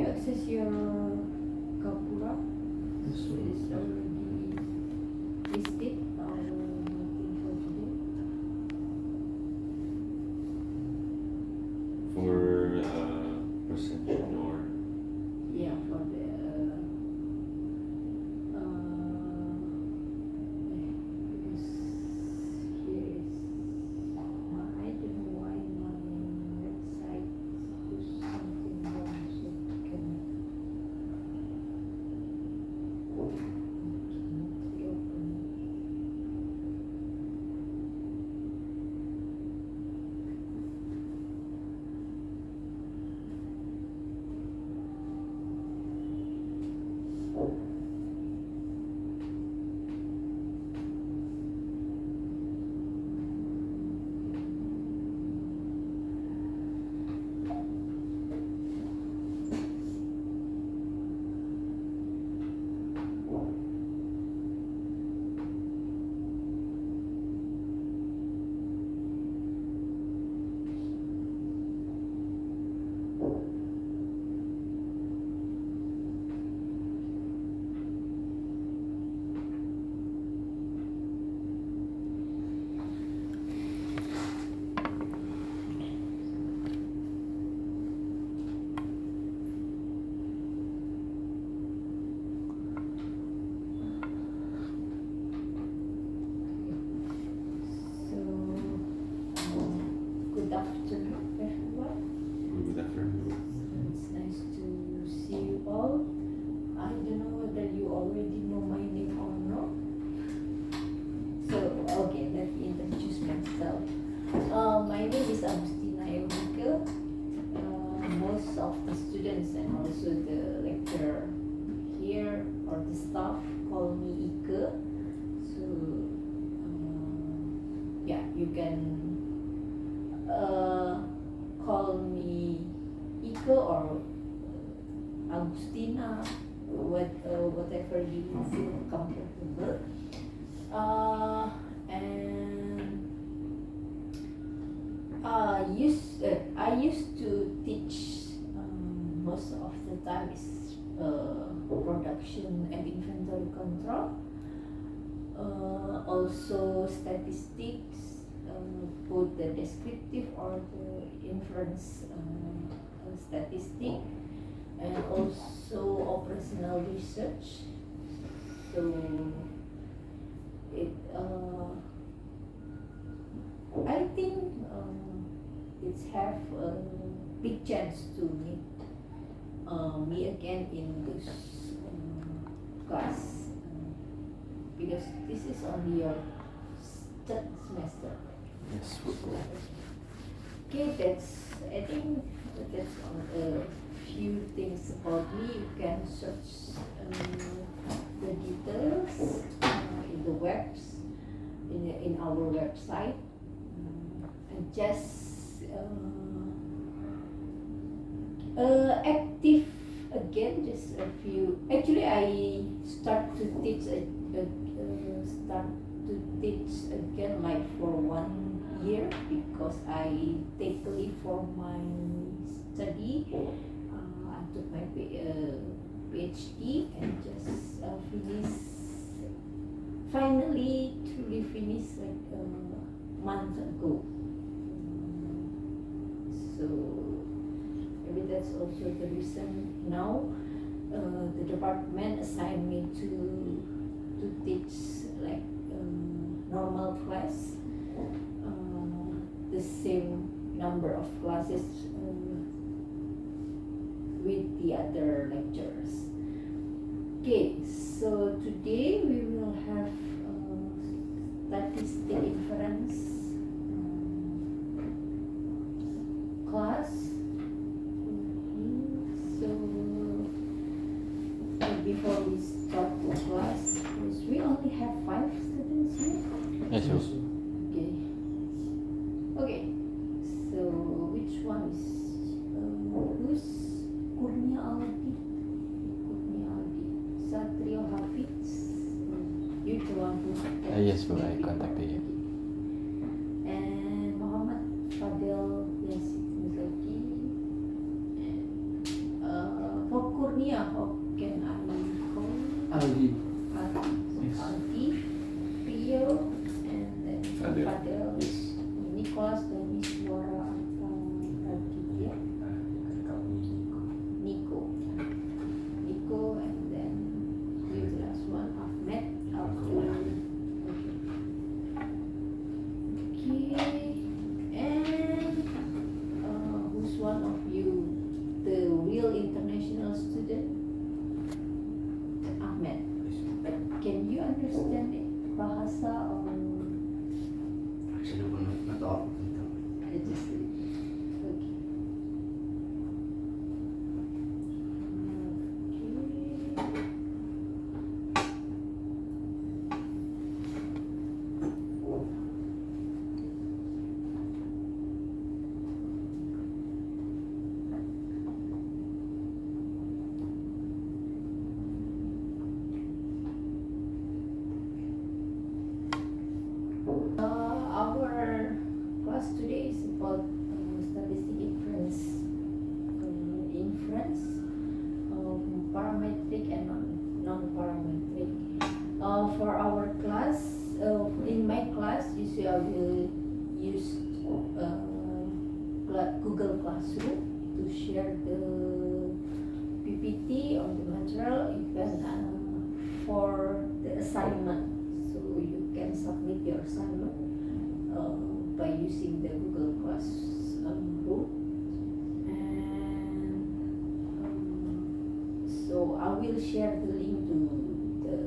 you access your Kapura? So it's already listed. Nothing for today. For perception or Yeah, for the because here is I don't know why my website push something wrong, so it cannot reopen. Good afternoon, everyone. good afternoon. It's nice to see you all. I don't know whether you already know my name or not. So, okay, let me introduce myself. My name is Agustina Eureka. Most of the students and also the lecturer here or the staff call me Ike. So, yeah, you can call me Ike or Agustina, whatever you feel comfortable. I used to teach most of the time is production and inventory control. Also statistics, both the descriptive or the inference statistic, and also operational research. So it I think it's have a big chance to meet me again in this class because this is only your third semester. Yes. Okay, I think that's a few things about me. You can search the details in the webs, in our website. And just active again, just a few. Actually, I start to teach again like for 1 year because I take leave for my study. I took my PhD and just finally truly finished like a month ago. So maybe that's also the reason now the department assigned me to teach like normal class, the same number of classes with the other lecturers. Okay, so today we will have statistic inference class. So before we start the class, we only have 5 students here. Yes, sir. Okay. So which one is who's Kurnia Aldi? Satrio Hafiz. You the one who Yes, Bu, I contacted you. And Muhammad Fadil Yasin Muzaki. For Can you understand it? Bahasa or Actually, not all. I just okay. Okay. Our class today is about statistic inference, parametric and non-parametric. For our class, in my class, usually I will use Google Classroom to share the PPT on the material, even for the assignment. So you can submit your assignment by using the Google Classroom. And so I will share the link to the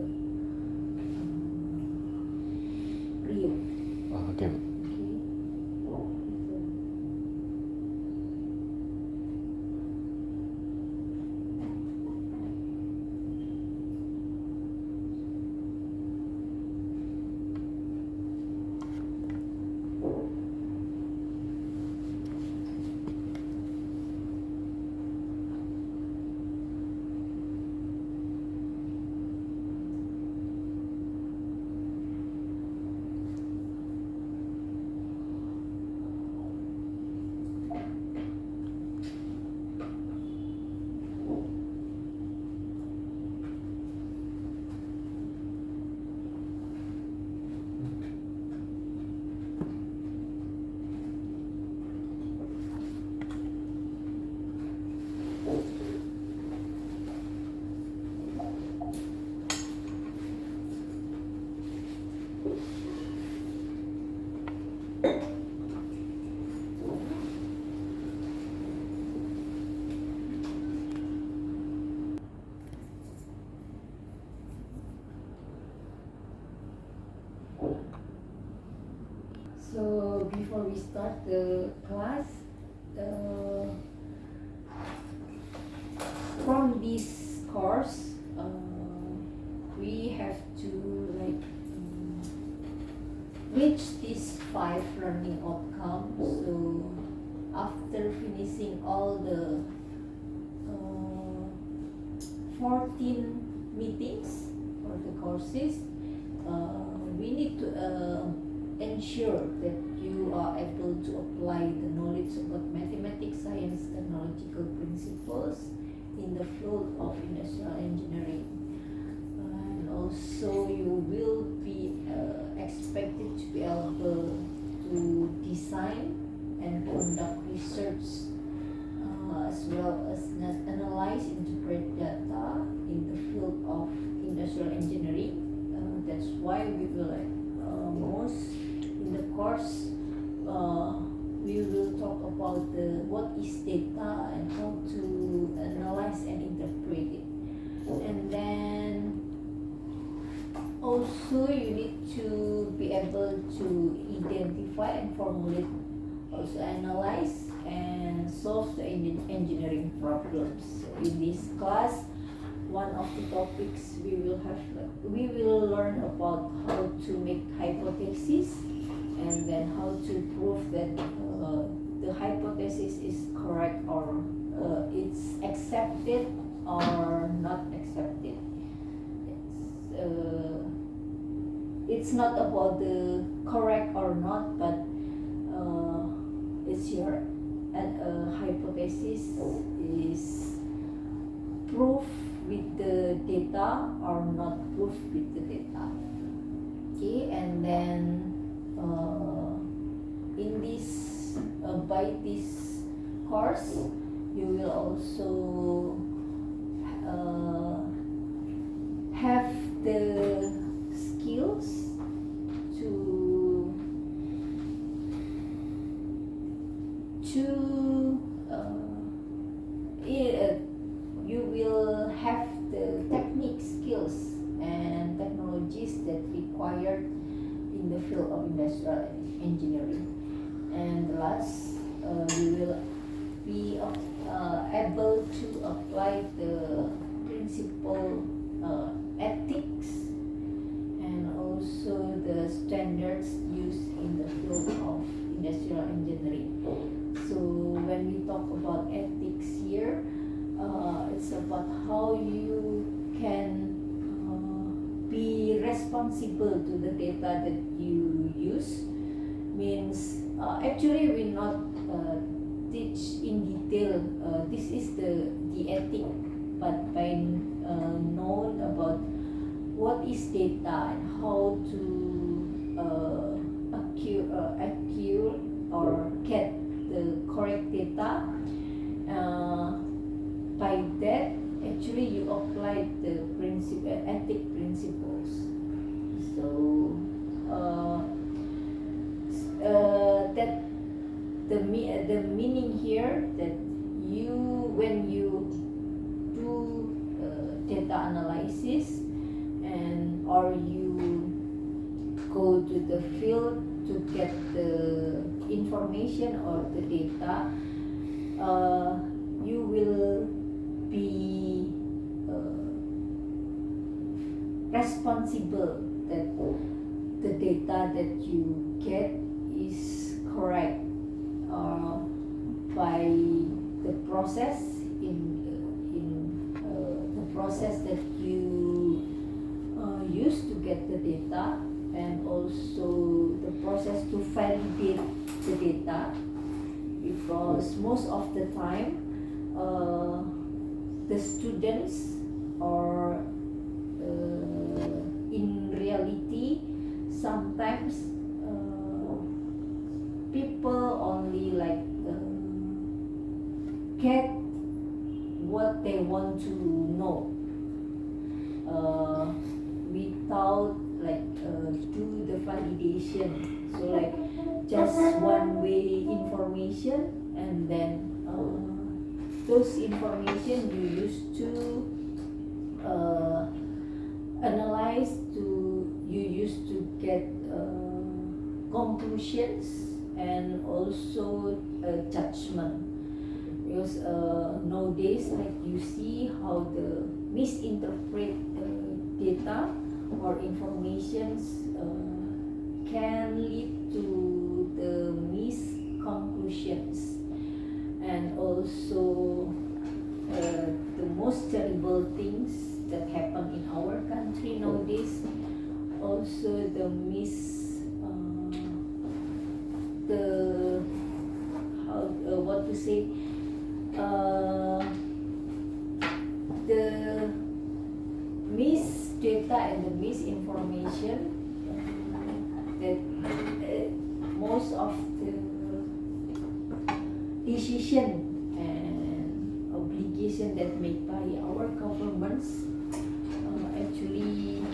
Rio. Okay. Okay. So before we start the class, from this course, we have to reach these 5 learning outcomes. So after finishing all the 14 meetings for the courses, we need to ensure that you are able to apply the knowledge about mathematics, science, technological principles in the field of industrial engineering. And also you will be expected to be able to design and conduct research, as well as analyze, interpret data in the field of industrial engineering. That's why we will most in the course we will talk about what is data and how to analyze and interpret it. And then also you need to be able to identify and formulate, also analyze and solve the engineering problems. So in this class, one of the topics we will learn about how to make hypotheses, and then how to prove that the hypothesis is correct, or it's accepted or not accepted. It's not about the correct or not, but it's your hypothesis is proof with the data or not proof with the data. Okay, and then in this by this course you will also have the skills to you will have the technique skills and technology principle ethics and also the standards used in the field of industrial engineering. So when we talk about ethics here, it's about how you can be responsible to the data that you use. Means actually we not teach in detail. This is the ethic, but by known about what is data and how to accurate or get the correct data. By that, actually you apply the ethic principles. So that the meaning here that when you do data analysis and or you go to the field to get the information or the data, you will be responsible that the data that you get is correct by the process in the process that you use to get the data, and also the process to validate the data, because most of the time the students or in reality sometimes people only like get what they want to know without like do the validation. So like just one way information, and then those information you used to analyze you used to get conclusions and also judgment. Because nowadays, like you see how the misinterpret data or informations can lead to the misconclusions, and also the most terrible things that happen in our country nowadays. Also the what to say, the misdata and the misinformation that most of the decision and obligation that made by our governments actually,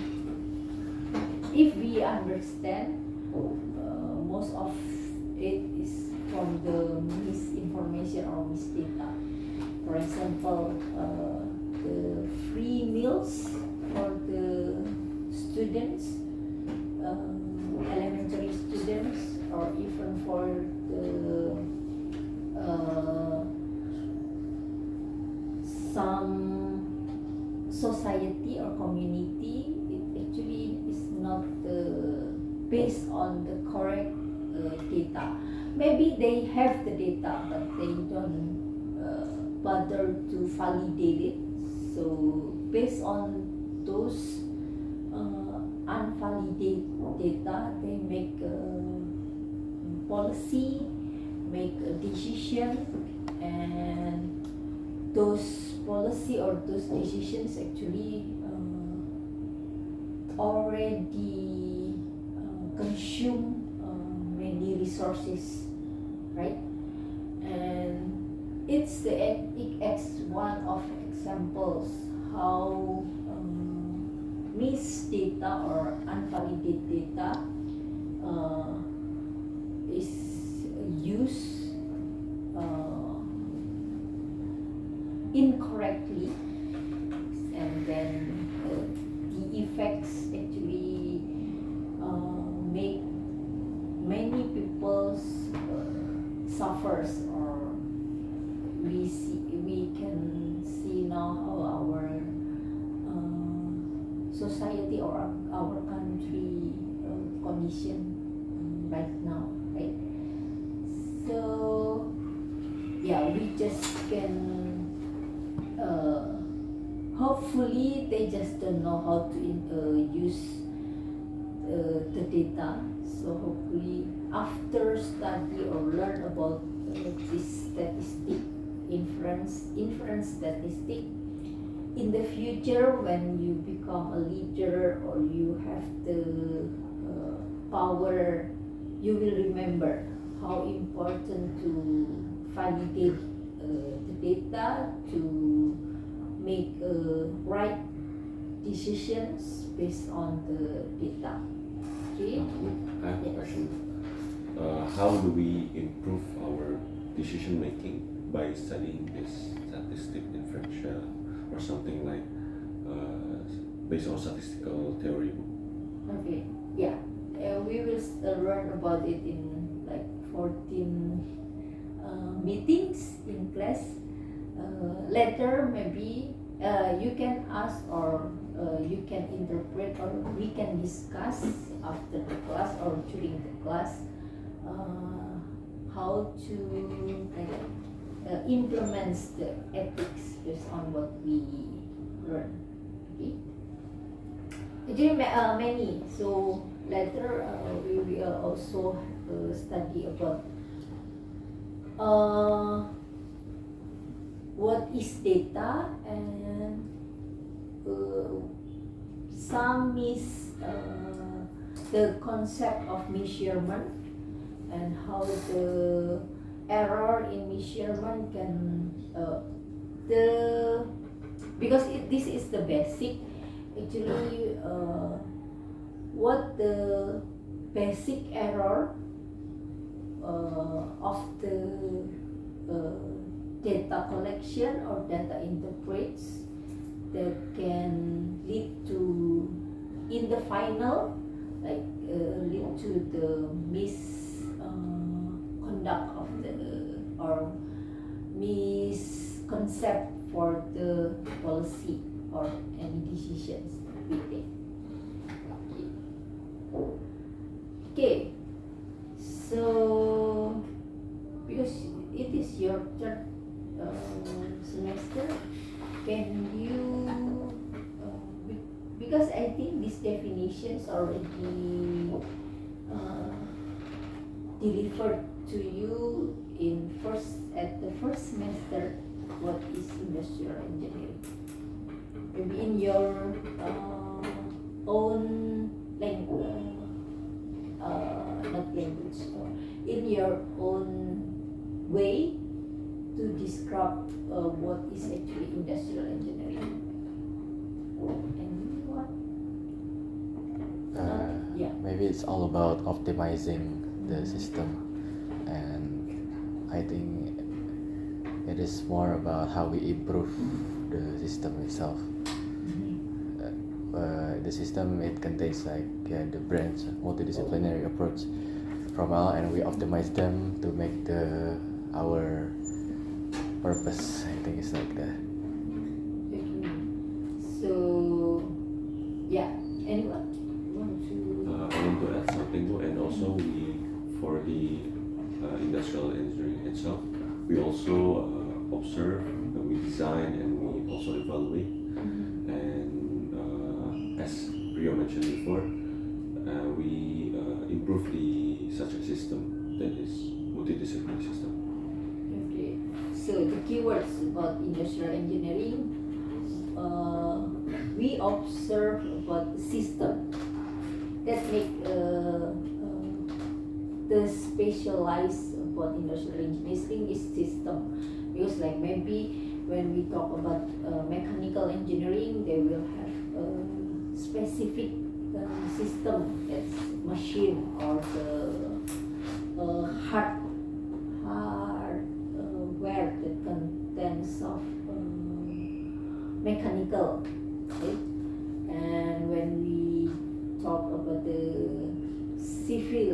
if we understand, most of it is from the misinformation or misdata. For example, the free meals for the students, elementary students, or even for the some society or community, it actually is not based on the correct data. Maybe they have the data, but they don't bother to validate it. So based on those unvalidated data, they make a policy, make a decision, and those policy or those decisions actually already consume many resources, right? And it's one of examples how misdata or unvalidated data is used incorrectly, and then the effects actually make many people suffers, or we can see now how our society or our country condition right now, right? So yeah, we just can hopefully they just don't know how to use the data. So hopefully after study or learn about this statistic, inference statistic, in the future when you become a leader or you have the power, you will remember how important to validate the data to make right decisions based on the data. Okay? I have a Yes. question. How do we improve our decision making by studying this statistic differential or something like based on statistical theory? Okay, yeah. We will learn about it in like 14 meetings in class. Later, maybe you can ask or you can interpret or we can discuss after the class or during the class how to implement the ethics based on what we learn. Okay. Actually, many. So later we will also study about what is data and some is the concept of measurement and how the error in measurement can because this is the basic actually what the basic error of the data collection or data interprets that can lead to in the final like lead to the misconduct of the or misconcept for the policy or any decisions we take. Okay, so because it is your third semester, can you because I think these definitions already delivered to you at the first semester what is industrial engineering. Maybe in your own language, not language, in your own way to describe what is actually industrial engineering. Anyone? Yeah. Maybe it's all about optimizing the system, and I think it is more about how we improve the system itself. The system, it contains like the branch multidisciplinary approach from all, and we optimize them to make our purpose. I think it's like that. Okay. So, yeah. Anyone want to? I want to add something more, and also for the industrial engineering itself, we also observe, we design, and we also evaluate. And as Rio mentioned before, we improve such a system that is multidisciplinary system. Okay. So the keywords about industrial engineering, we observe about the system that make the specialized about industrial engineering is system, because like maybe when we talk about mechanical engineering, they will have a specific system that's machine or the hardware that contains of mechanical, right? And when we talk about the civil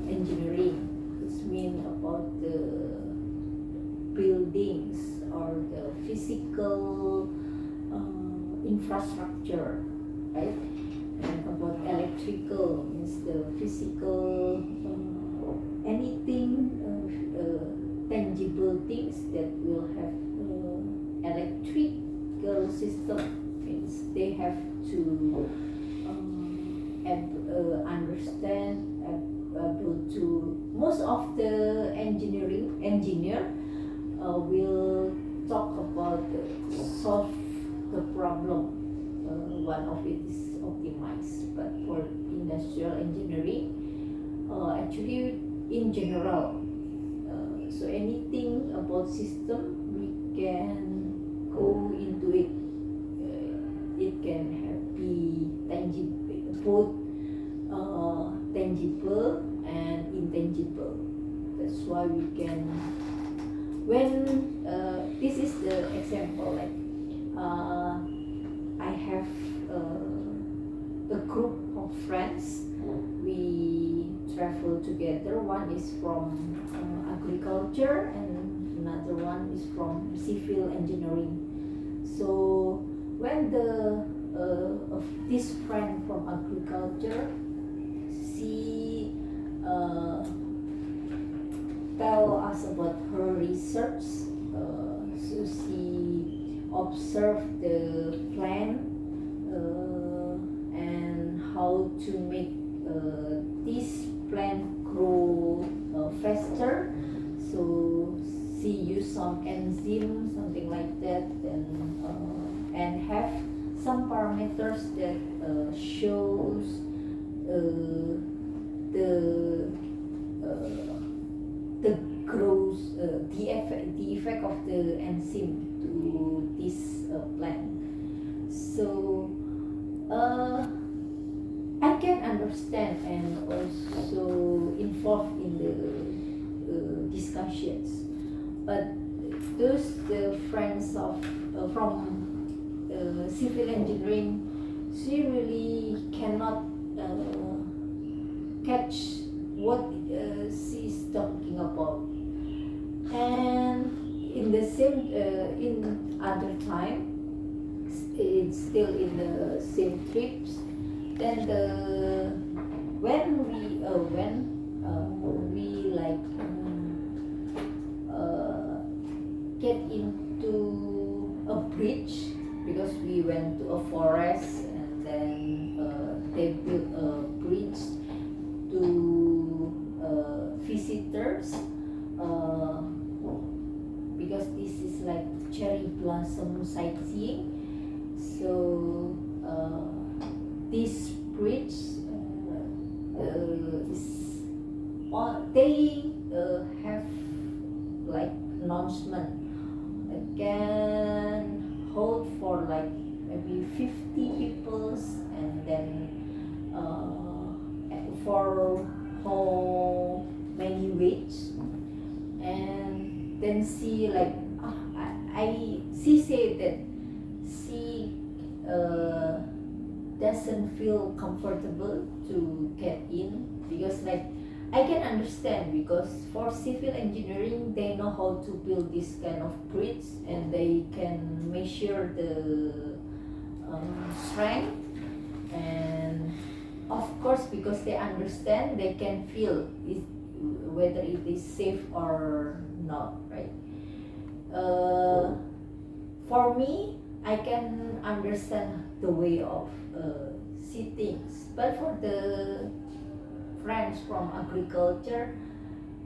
engineering, it's mean about the buildings or the physical infrastructure right? And about electrical means the physical, anything, tangible things that will have electrical system means they have to understand, able to. Most of the engineer will talk about solve the problem. One of it is optimize, but for industrial engineering, actually in general, so anything about system we can go into it. It can be tangible, both tangible and intangible. That's why we can. When this is the example, like I have a group of friends. We travel together. One is from agriculture and another one is from civil engineering. So when this friend from agriculture, she tell us about her research. So she observed the plant and how to make this plant grow faster. So she used some enzyme, something like that, and have some parameters that shows the growth, the effect of the enzyme to this plant. So I can understand and also involved in the discussions, but those the friends of from civil engineering, she really cannot catch what she's talking about. And in the same in other time, it's still in the same trips. Then when we like get into a bridge, because we went to a forest and then they built a bridge to visitors, because this is like cherry blossom sightseeing. So this bridge is they have like announcement. It can hold for like maybe 50 people, and then for how many weeks, and then she like she said that she doesn't feel comfortable to get in, because like I can understand, because for civil engineering they know how to build this kind of bridge and they can measure the strength, and of course because they understand, they can feel whether it is safe or not, right? For me, I can understand the way of see things, but for the friends from agriculture,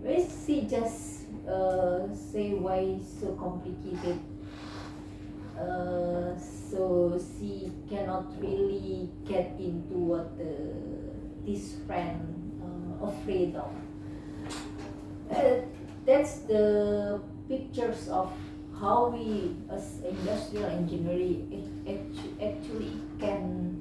she just say why so complicated. So she cannot really get into what this friend afraid of. That's the pictures of how we as industrial engineering actually can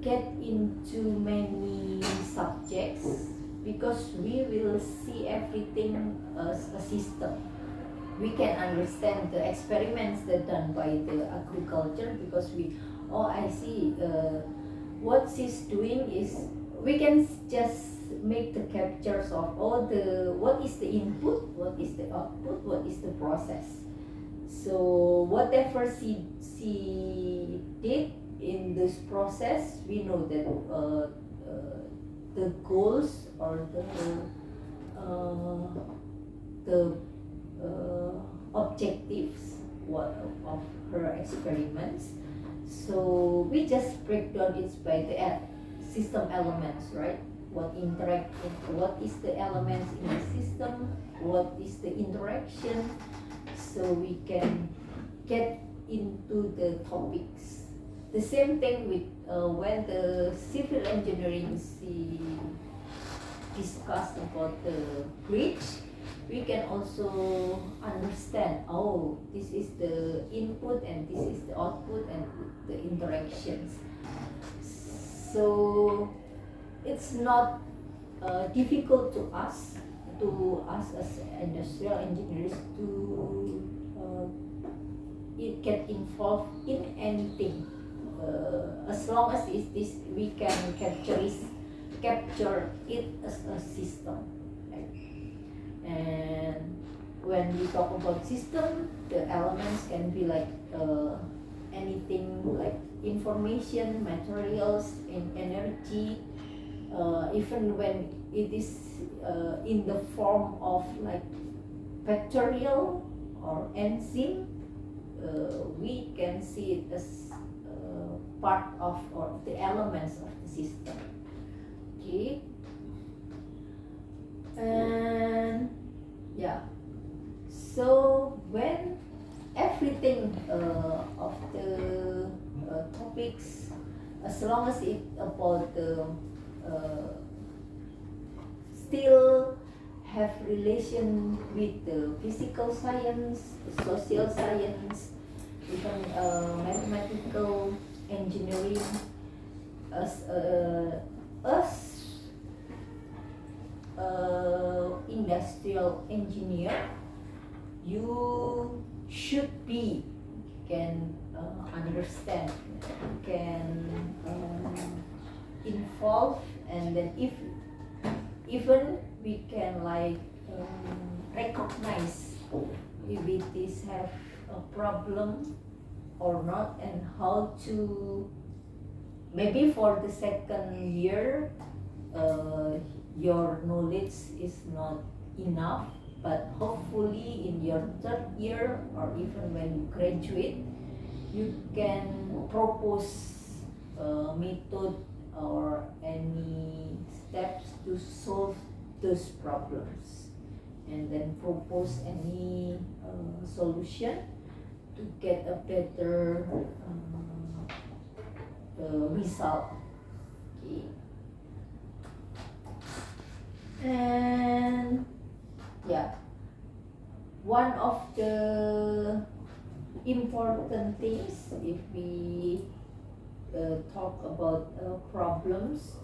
get into many subjects, because we will see everything as a system. We can understand the experiments that done by the agriculture, because I see what she's doing is, we can just make the captures of all the, what is the input, what is the output, what is the process. So whatever she did in this process, we know that the goals or the objectives of her experiments. So we just break down it by the system elements, right? What is the elements in the system? What is the interaction? So we can get into the topics. The same thing with when the civil engineering discuss about the bridge, we can also understand, oh, this is the input and this is the output and the interactions. So it's not difficult to us as industrial engineers to get involved in anything, as long as we can capture it as a system, right? And when we talk about system, the elements can be like anything like information, materials, and energy, even when it is in the form of like bacterial or enzyme, we can see it as part of or the elements of the system. Okay, and yeah, so when everything of the topics, as long as it about the still have relation with the physical science, social science, even mathematical engineering, as industrial engineer, you should be can understand, can involve, and then even we can like recognize if it is have a problem or not, and how to, maybe for the second year your knowledge is not enough, but hopefully in your third year or even when you graduate, you can propose a method or any steps to solve those problems, and then propose any solution to get a better result. Okay. And yeah, one of the important things, if we talk about problems,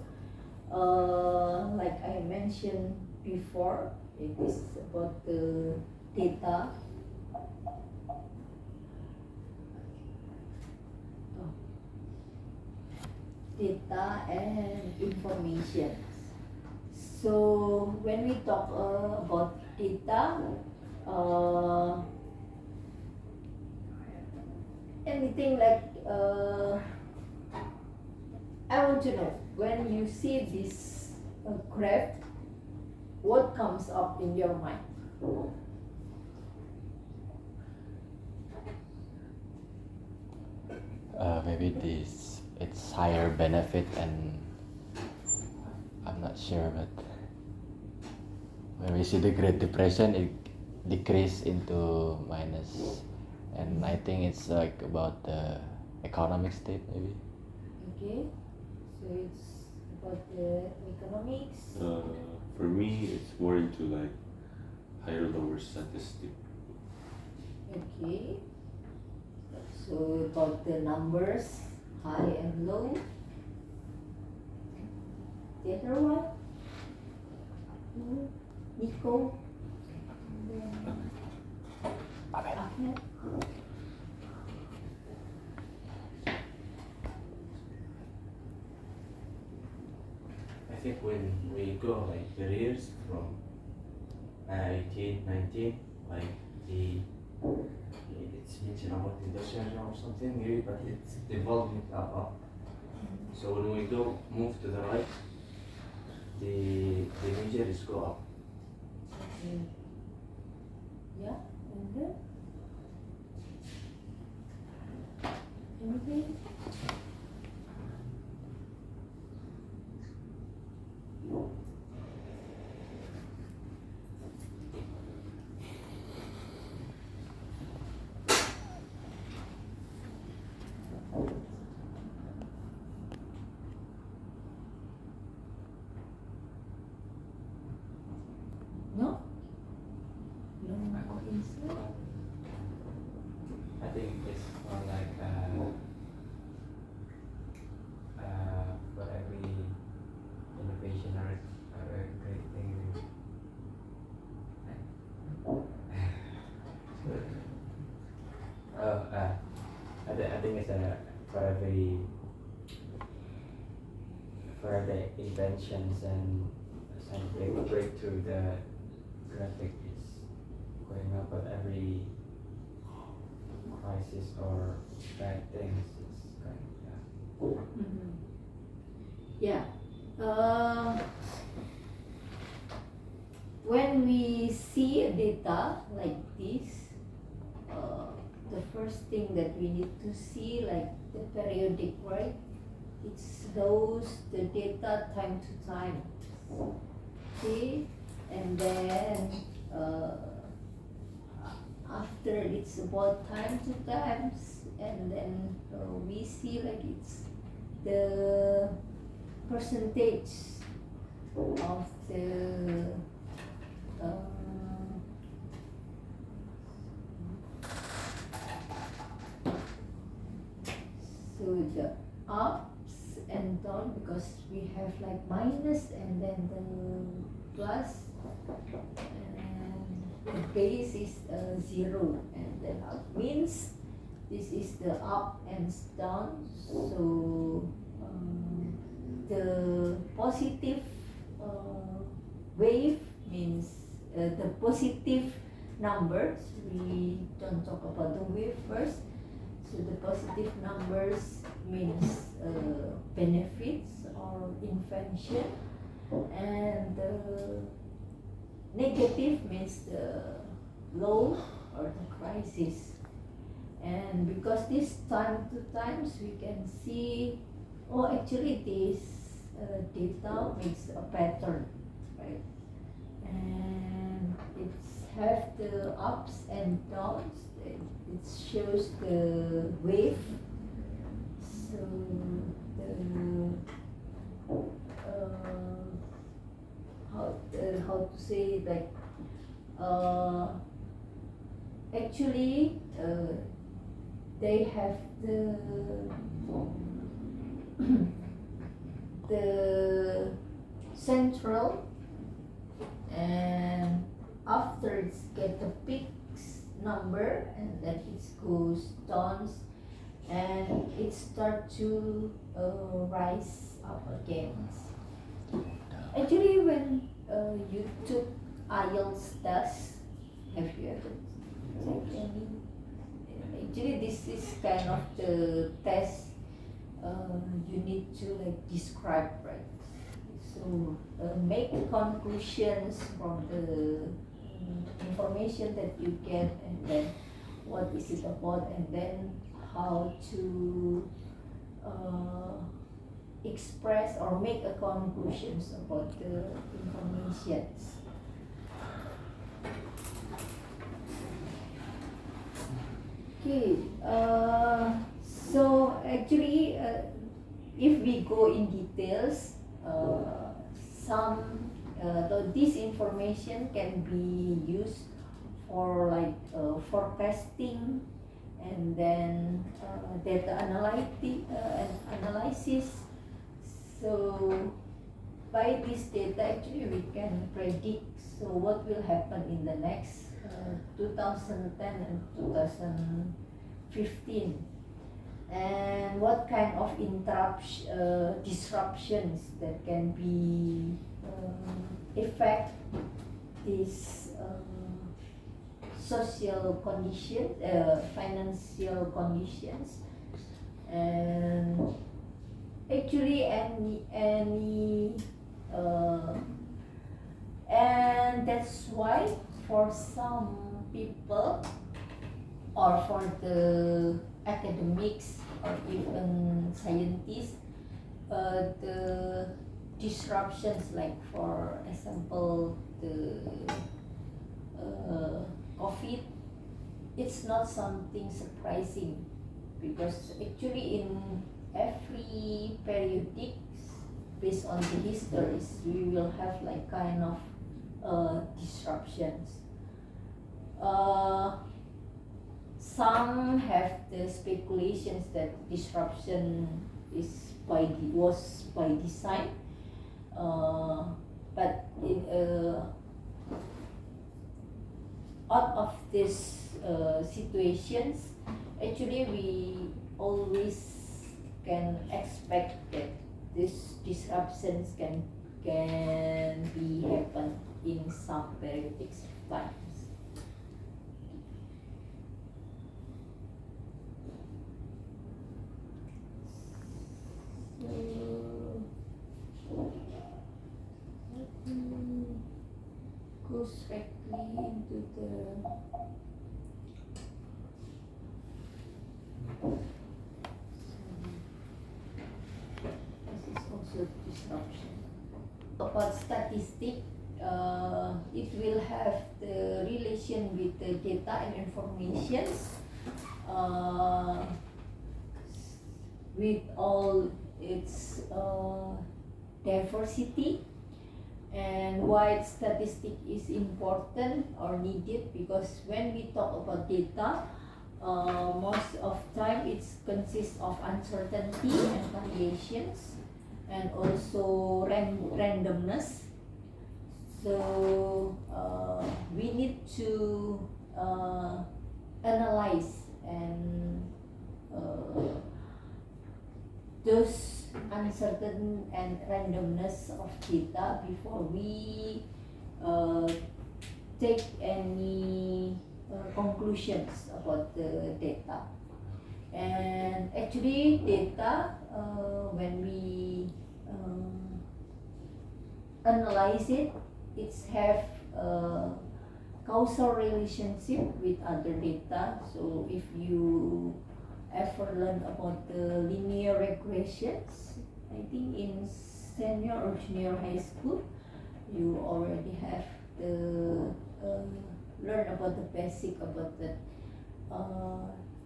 like I mentioned before, it is about the data. Data and information. So when we talk about data, anything like I want to know, when you see this graph, what comes up in your mind? Maybe it's higher benefit, and I'm not sure, but when we see the Great Depression, it decreased into minus, and I think it's like about the economic state maybe. Okay, so it's about the economics. For me, it's more into like higher lower statistic. Okay, so about the numbers, high and low. The other one? Nico? Ahmed? I think when we go like careers from 18, 19, like it's mentioned about industrial or something maybe, but it's evolving up. So when we move to the right, the images go up. Okay. Yeah, and then anything? No? No more inside? I think it's more like for every innovation or a great thing. I think it's for every inventions and scientific breakthrough, the graphic is going up, but every crisis or bad things is going down. Mhm. Yeah. When we see a data like this, the first thing that we need to see, like the periodic, right? It shows the data time to time. Okay, and then after it's about time to times, and then we see like it's the percentage of the so the ups and down, because we have like minus and then the plus, and the base is 0, and then up means this is the up and down. So the positive wave means the positive numbers. We don't talk about the wave first. So the positive numbers means benefits or invention, and the negative means the low or the crisis. And because this time to times we can see, oh, actually this data makes a pattern, right? And it's have the ups and downs. It shows the wave. So the how to say, like actually they have the central, and after it's get the peaks number, and then it goes down, and it start to rise up again. Actually, when you took IELTS test, have you ever take any? Actually, this is kind of the test you need to like describe, right? So make conclusions from the information that you get, and then what is it about, and then how to express or make a conclusions about the information. Okay, so actually, if we go in details, some this information can be used for like forecasting, and then data analysis. So by this data, actually, we can predict so what will happen in the next 2010 and 2015, and what kind of disruptions that can be affect this social conditions, financial conditions, and actually and that's why for some people or for the academics or even scientists, the disruptions, like for example the COVID, it's not something surprising, because actually in every periodics, based on the histories, we will have like kind of disruptions. Some have the speculations that disruption was by design, but out of these situations, actually we always can expect that these disruptions can be happen in some periodic times. So let me go strictly into the this is also disruption. About statistic, it will have the relation with the data and informations, with all its diversity, and why statistic is important or needed, because when we talk about data, most of time it consists of uncertainty and variations, and also randomness. So we need to analyze and those uncertain and randomness of data before we take any conclusions about the data. And actually data, when we analyze it, it's have a causal relationship with other data. So if you ever learn about the linear regressions, I think in senior or junior high school, you already have the learn about the basic about the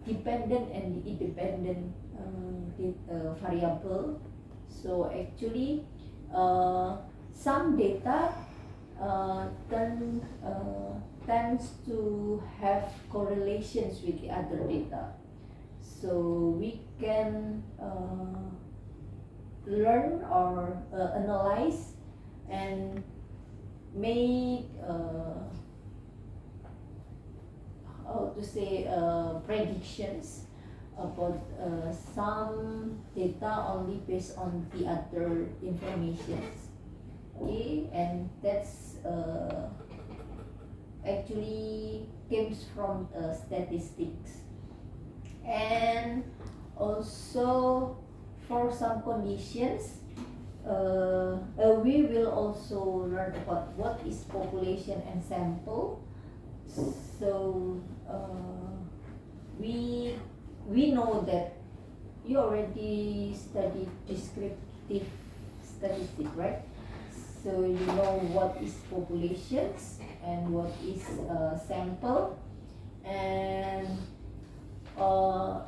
dependent and independent variable. So actually, some data tends to have correlations with the other data. So we can learn or analyze and make how to say predictions about some data only based on the other informations. Okay, and that's actually comes from statistics. And also for some conditions, we will also learn about what is population and sample. So we know that you already studied descriptive statistics, right? So you know what is populations and what is sample. And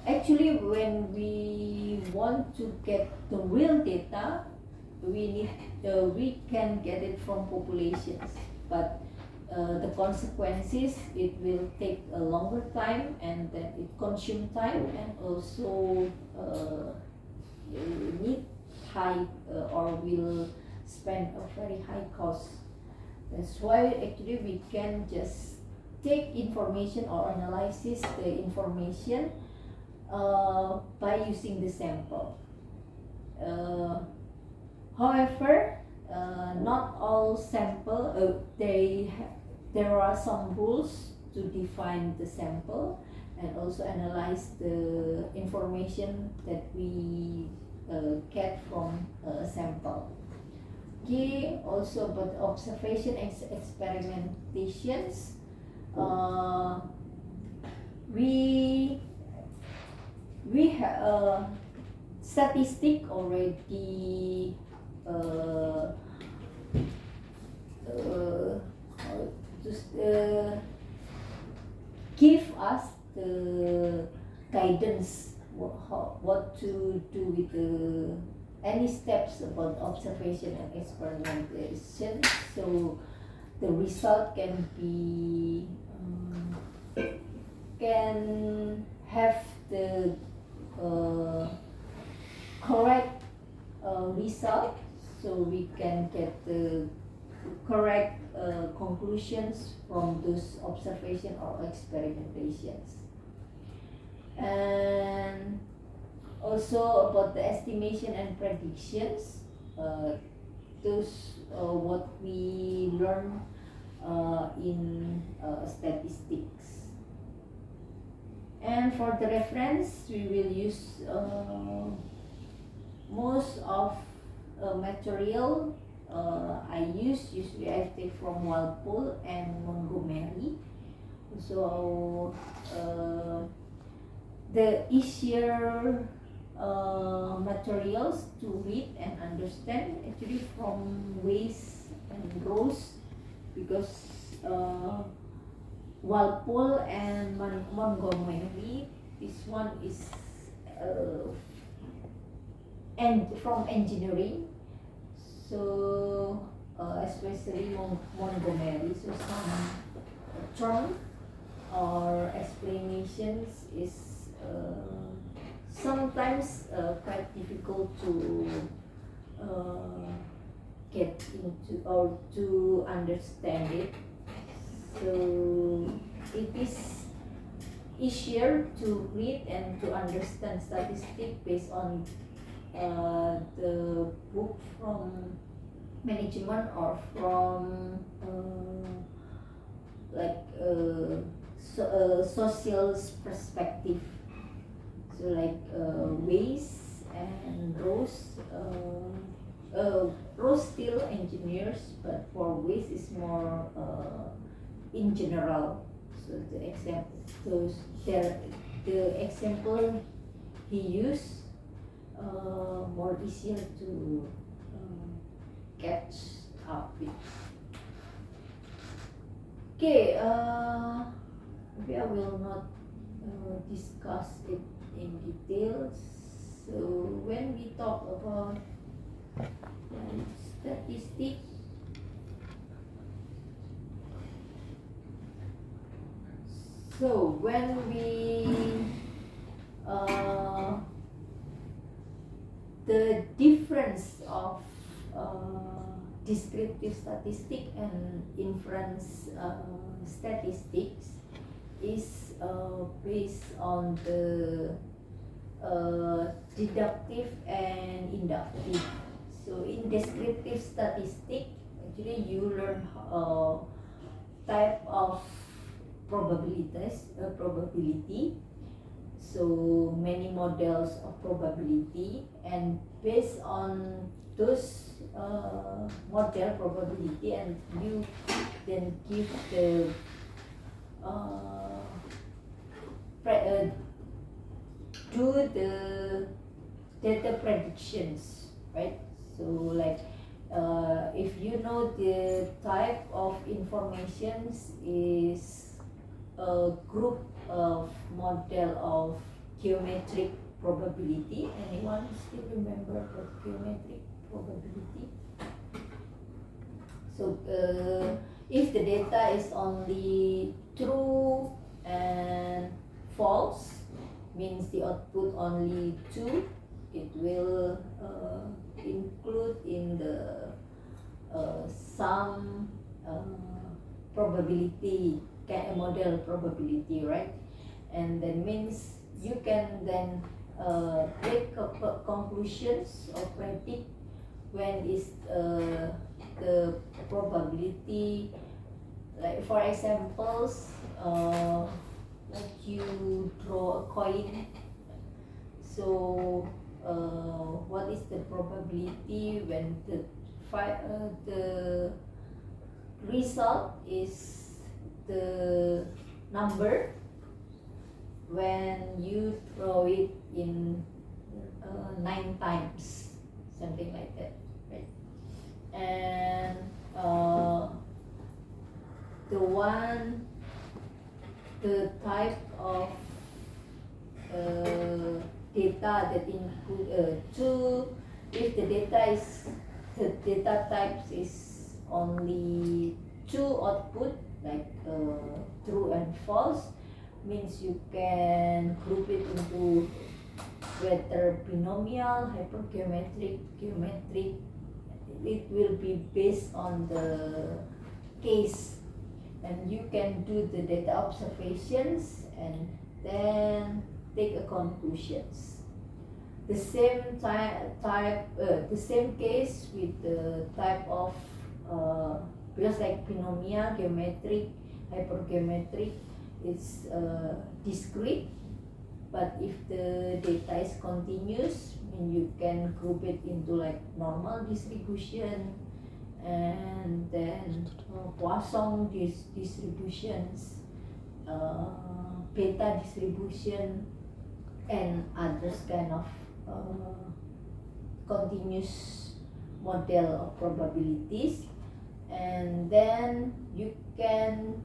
actually when we want to get the real data, we can get it from populations, but the consequences, it will take a longer time, and then it consume time, and also need high or will spend a very high cost. That's why actually we can just take information or analysis the information by using the sample. However, not all sample, there are some rules to define the sample and also analyze the information that we get from a sample. Okay, also about observation and experimentations. We have statistic already give us the guidance what to do with any steps about observation and experimentation, so the result can be can have the correct result, so we can get the correct conclusions from those observation or experimentations. And also about the estimation and predictions, those what we learn in statistics. And for the reference, we will use most of material usually I take from Walpole and Montgomery. So the easier materials to read and understand actually from Weiss and Rose, because Walpole and Montgomery, this one is from engineering, so especially Montgomery, so some term or explanations is sometimes quite difficult to get into or to understand it. So it is easier to read and to understand statistics based on the book from management or from social perspective. So like Weiss and Rose, Rose still engineers, but for Weiss is more in general. So the example he used more easier to catch up with. Okay, maybe I will not discuss it in detail. So when we talk about statistics, so when we the difference of descriptive statistic and inference statistics is based on the deductive and inductive. So in descriptive statistic, actually you learn type of probability. So many models of probability, and based on those model probability, and you then give the do the data predictions, right? So like if you know the type of informations is a group of model of geometric probability. Anyone still remember the geometric probability? So if the data is only true and false, means the output only 2, it will include in the some probability, model probability, right? And that means you can then take conclusions or predict when is the probability like for examples, like you draw a coin. So what is the probability when the result is the number when you throw it in 9 times, something like that, right? And the type of data that include if the data types is only 2 output, like true and false, means you can group it into whether binomial, hypergeometric, geometric. It will be based on the case, and you can do the data observations and then take a conclusions. The same the same case with the type of because like binomial, geometric, hypergeometric, it's discrete. But if the data is continuous, I mean you can group it into like normal distribution and then Poisson distributions, beta distribution, and others kind of continuous model of probabilities. And then you can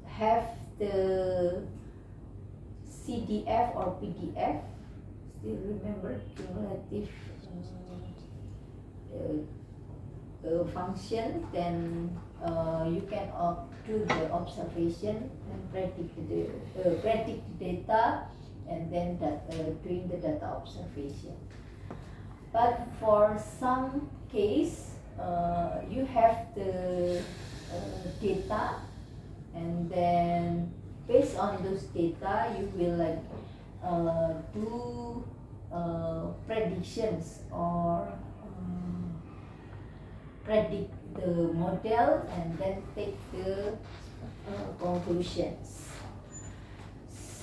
have the CDF or PDF, still remember cumulative function. Then you can do the observation and predict the data, and then doing the data observation. But for some case, you have the data, and then based on those data, you will like do predictions or predict the model and then take the conclusions.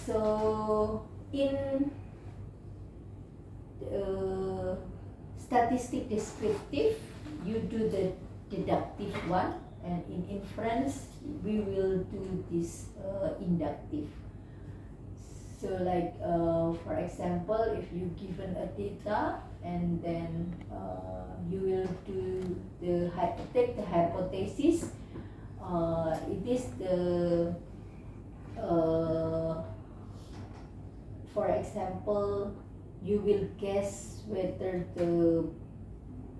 So in statistic descriptive, you do the deductive one, and in inference we will do this inductive. So like for example, if you given a data and then you will do take the hypothesis, it is the for example, you will guess whether the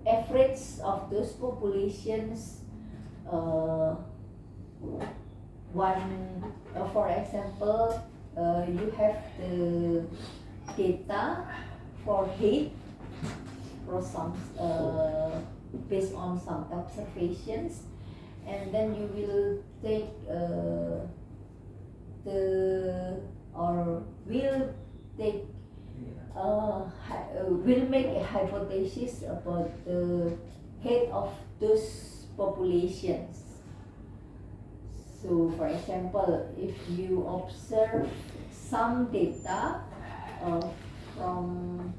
average of those populations for example, you have the data for hate for some based on some observations, and then you will take will make a hypothesis about the hate of those populations. So for example, if you observe some data from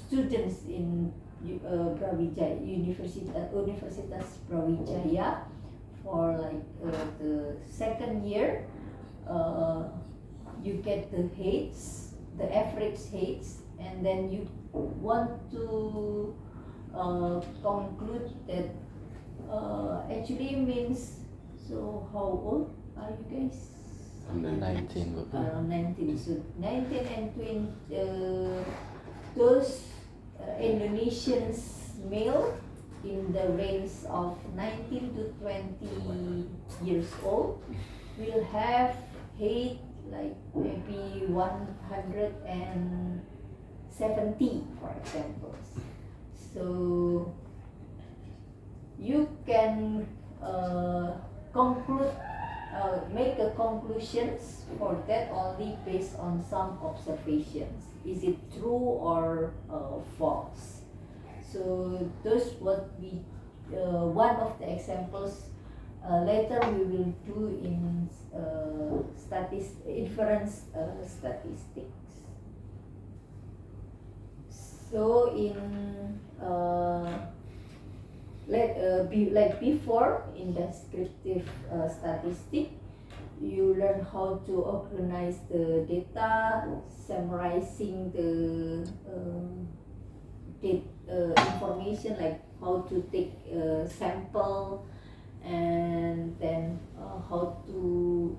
students in Brawijaya Universitas Brawijaya for like the second year, you get the hates, the average hates, and then you want to conclude that actually means, so how old are you guys? 19. Around 19. So 19 and 20, those Indonesians male in the range of 19 to 20 years old will have hate like maybe 170, for example. So you can conclude, make a conclusions for that only based on some observations. Is it true or false? So those what we one of the examples later we will do in inference statistics. So in like before in descriptive statistic, you learn how to organize the data, summarizing the information, like how to take a sample, and then how to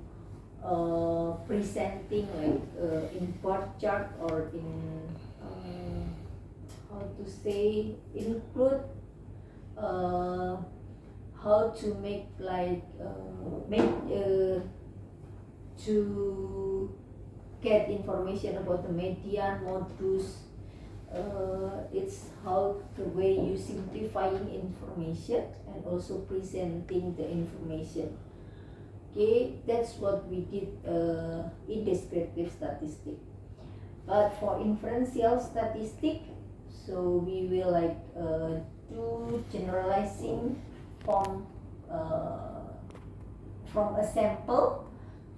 presenting like in bar chart or in how to say include how to make like to get information about the median modus. It's how the way you simplifying information and also presenting the information. Okay, that's what we did in descriptive statistic. But for inferential statistic, so we will like do generalizing from a sample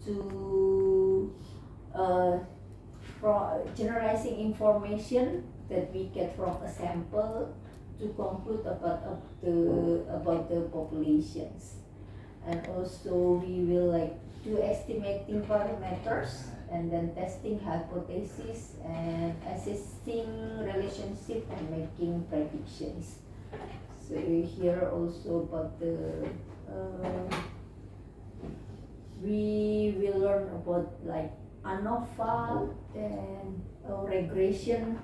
to from generalizing information that we get from a sample to conclude about the populations. And also we will like do estimating parameters and then testing hypothesis and assessing relationship and making predictions. So here also about the we will learn about like ANOVA, then regression,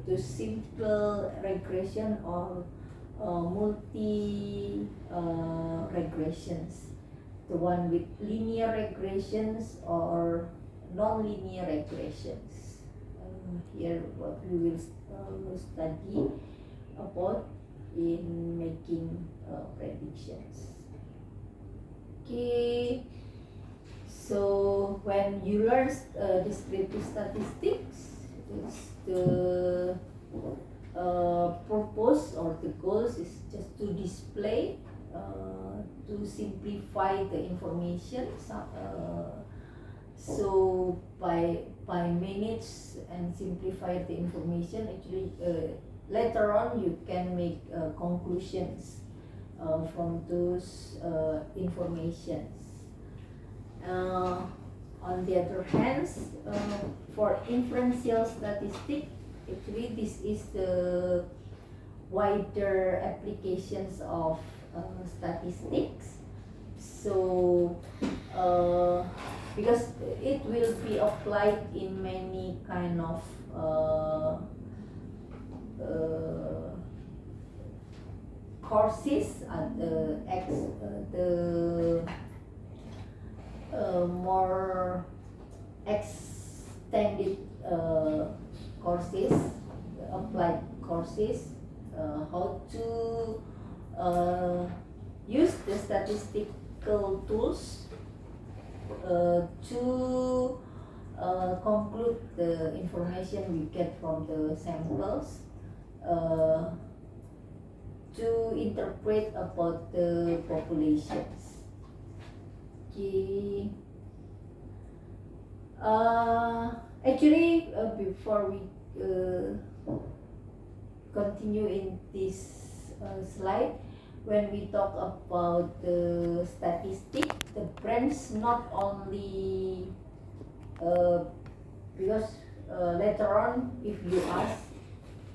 to simple regression or multi regressions, the one with linear regressions or non-linear regressions. Here what we will study about in making predictions. Okay, so when you learn descriptive statistics, it's the purpose or the goals is just to display, to simplify the information. So by manage and simplify the information, actually later on you can make conclusions from those informations. On the other hand, for inferential statistics, actually this is the wider applications of statistics. So because it will be applied in many kind of courses at the more extended courses, applied courses, how to use the statistical tools to conclude the information we get from the samples, to interpret about the populations. Okay. Actually, before we continue in this slide, when we talk about the statistic, the branch not only because later on if you ask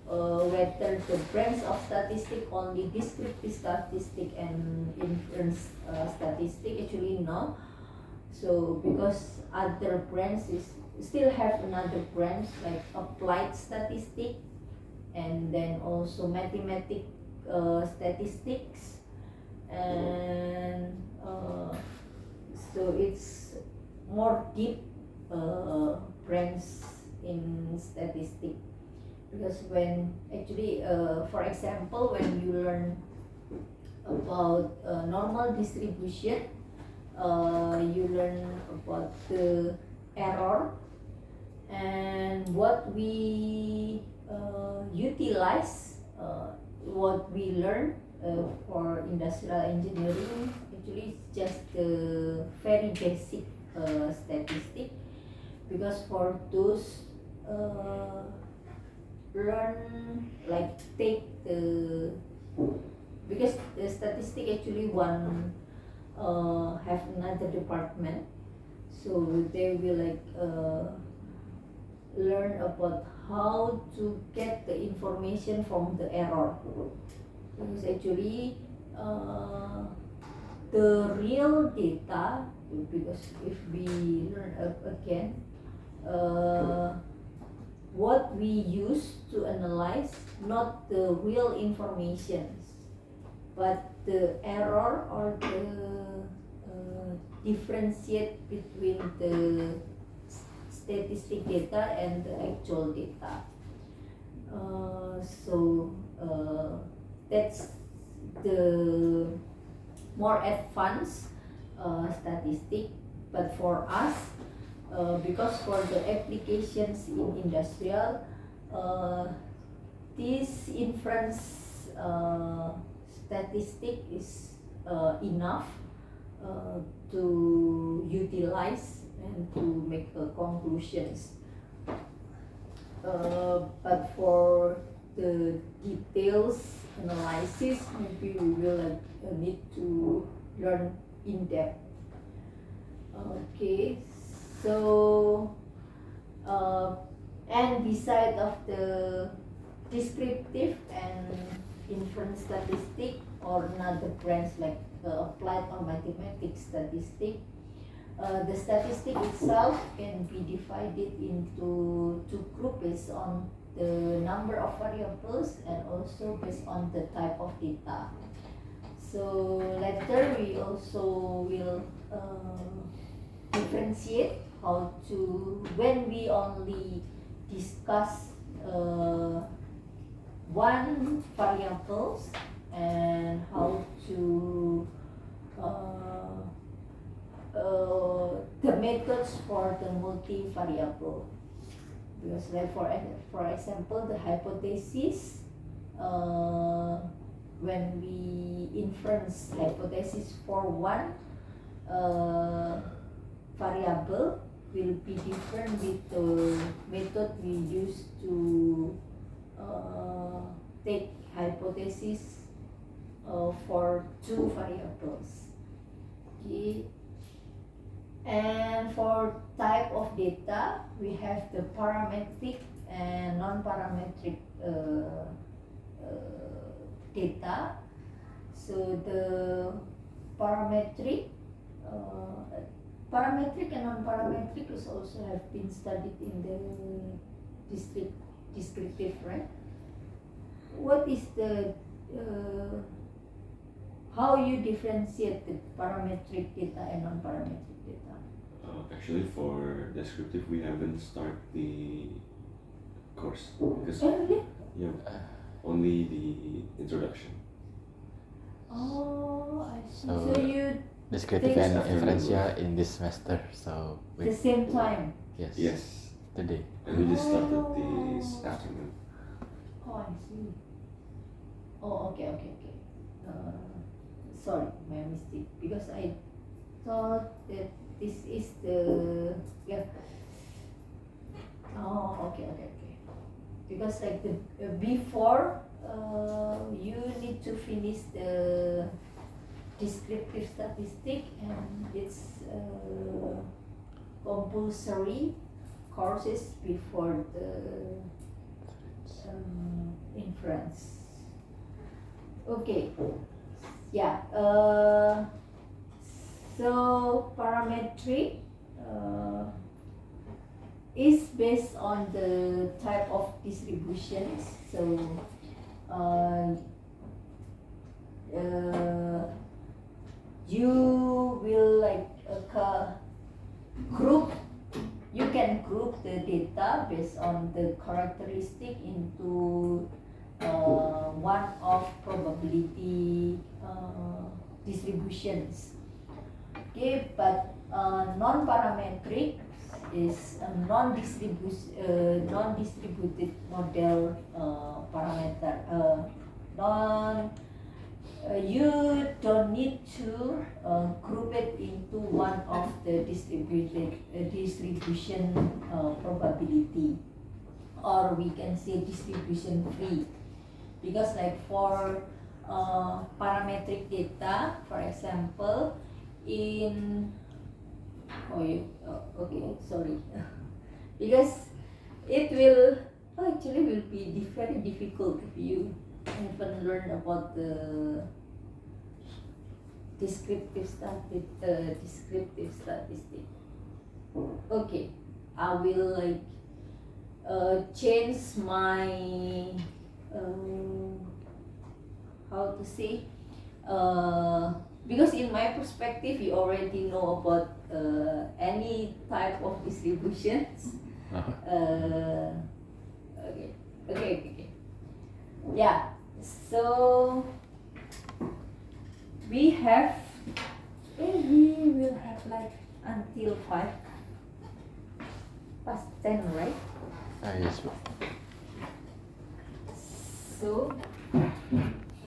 whether the branch of statistic only descriptive statistic and inference statistic, actually no. So because other branches still have another branch like applied statistic, and then also mathematics statistics, and so it's more deep branch in statistics. Because when actually for example, when you learn about normal distribution, you learn about the error, and what we utilize what we learn for industrial engineering actually is just the very basic statistic, because for those learn like take the, because the statistic actually one have another department, so they will like learn about how to get the information from the error, because actually the real data, because if we learn again what we use to analyze not the real information, but the error or the differentiate between the statistic data and the actual data. That's the more advanced statistic, but for us, because for the applications in industrial, this inference statistic is enough to utilize and to make conclusions. But for the details analysis, maybe we will need to learn in depth. Okay, so and beside of the descriptive and inference statistic or another branch like applied or mathematics statistic, the statistic itself can be divided into two groups based on the number of variables and also based on the type of data. So later we also will differentiate how to, when we only discuss one variables, and how to the methods for the multivariable. Because like for example, the hypothesis, when we inference hypothesis for one variable will be different with the method we use to take hypothesis for two variables. Okay. And for type of data, we have the parametric and non-parametric data. So the parametric and non-parametric is also have been studied in the descriptive, right? What is the how you differentiate the parametric data and non-parametric data? Actually, for descriptive, we haven't started the course because Really? yeah, only the introduction. Oh, I see. So- So you Descriptive Things and after inferencia in this semester, so the same time. yes, Yes, today. and we just started this afternoon. Oh, I see. Oh, okay. Sorry, my mistake. Because I thought that this is the Oh, okay. Because like the before, you need to finish the descriptive statistic, and it's compulsory courses before the inference. Okay. Yeah. So parametric is based on the type of distributions. So you will like group. You can group the data based on the characteristic into one of probability distributions. Okay, but non-parametric, is a non-distributed model parameter. You don't need to group it into one of the distribution probability, or we can say distribution free, because like for parametric data, for example, in okay, sorry, because it will actually will be very difficult if you haven't learned about the descriptive statistic. Okay, I will like change my how to say because in my perspective you already know about any type of distributions. Okay. Yeah, so we will have like until 5 past 10, right? Yes. So